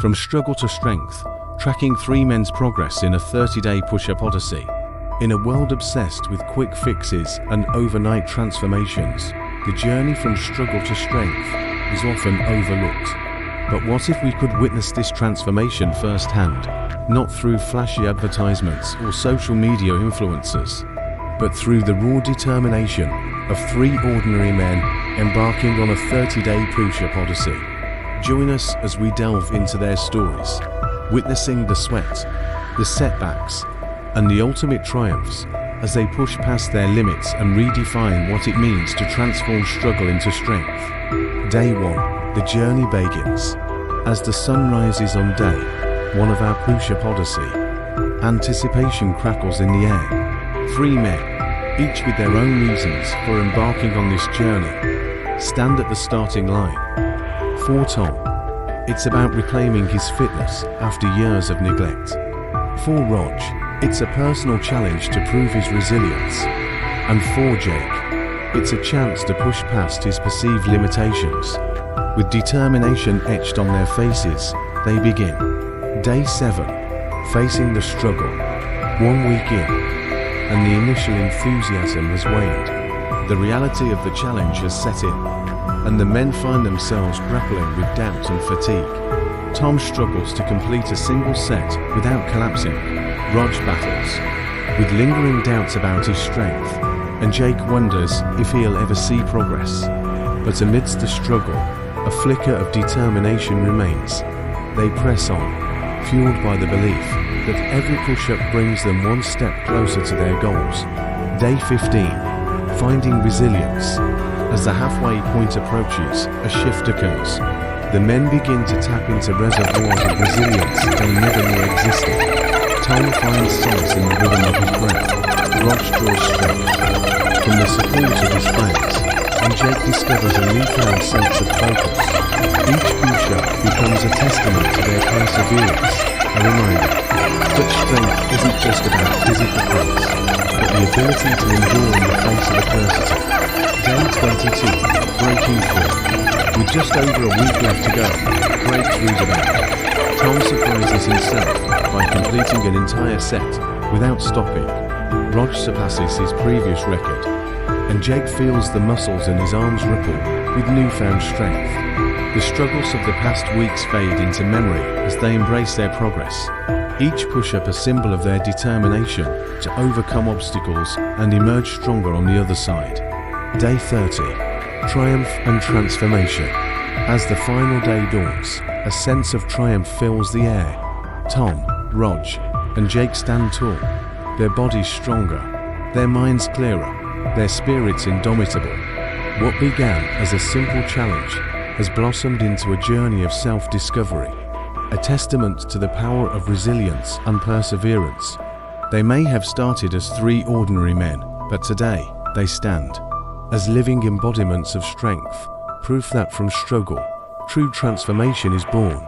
From struggle to strength, tracking three men's progress in a 30-day push-up odyssey. In a world obsessed with quick fixes and overnight transformations, the journey from struggle to strength is often overlooked. But what if we could witness this transformation firsthand, not through flashy advertisements or social media influencers, but through the raw determination of three ordinary men embarking on a 30-day push-up odyssey? Join us as we delve into their stories, witnessing the sweat, the setbacks, and the ultimate triumphs as they push past their limits and redefine what it means to transform struggle into strength. Day 1, the journey begins. As the sun rises on day 1 of our push-up odyssey, anticipation crackles in the air. Three men, each with their own reasons for embarking on this journey, stand at the starting line. For Tom, it's about reclaiming his fitness after years of neglect. For Rog, it's a personal challenge to prove his resilience. And for Jake, it's a chance to push past his perceived limitations. With determination etched on their faces, they begin. Day 7, facing the struggle. 1 week in, and the initial enthusiasm has waned. The reality of the challenge has set in, and the men find themselves grappling with doubt and fatigue. Tom struggles to complete a single set without collapsing. Rog battles with lingering doubts about his strength, and Jake wonders if he'll ever see progress. But amidst the struggle, a flicker of determination remains. They press on, fueled by the belief that every push-up brings them one step closer to their goals. Day 15, finding resilience. As the halfway point approaches, a shift occurs. The men begin to tap into reservoirs of resilience they never knew existed. Tom finds solace in the rhythm of his breath. Rog draws strength from the support of his friends, and Jake discovers a newfound sense of focus. Each push-up becomes a testament to their perseverance, a reminder that strength isn't just about physical prowess, but the ability to endure in the face of adversity. Day 22, breaking through. With just over a week left to go, breakthrough developed. Tom surprises himself by completing an entire set without stopping. Rog surpasses his previous record, and Jake feels the muscles in his arms ripple with newfound strength. The struggles of the past weeks fade into memory as they embrace their progress. Each push-up a symbol of their determination to overcome obstacles and emerge stronger on the other side. Day 30, triumph and transformation. As the final day dawns, a sense of triumph fills the air. Tom, Rog, and Jake stand tall, their bodies stronger, their minds clearer, their spirits indomitable. What began as a simple challenge has blossomed into a journey of self-discovery, a testament to the power of resilience and perseverance. They may have started as three ordinary men, but today they stand as living embodiments of strength, proof that from struggle, true transformation is born.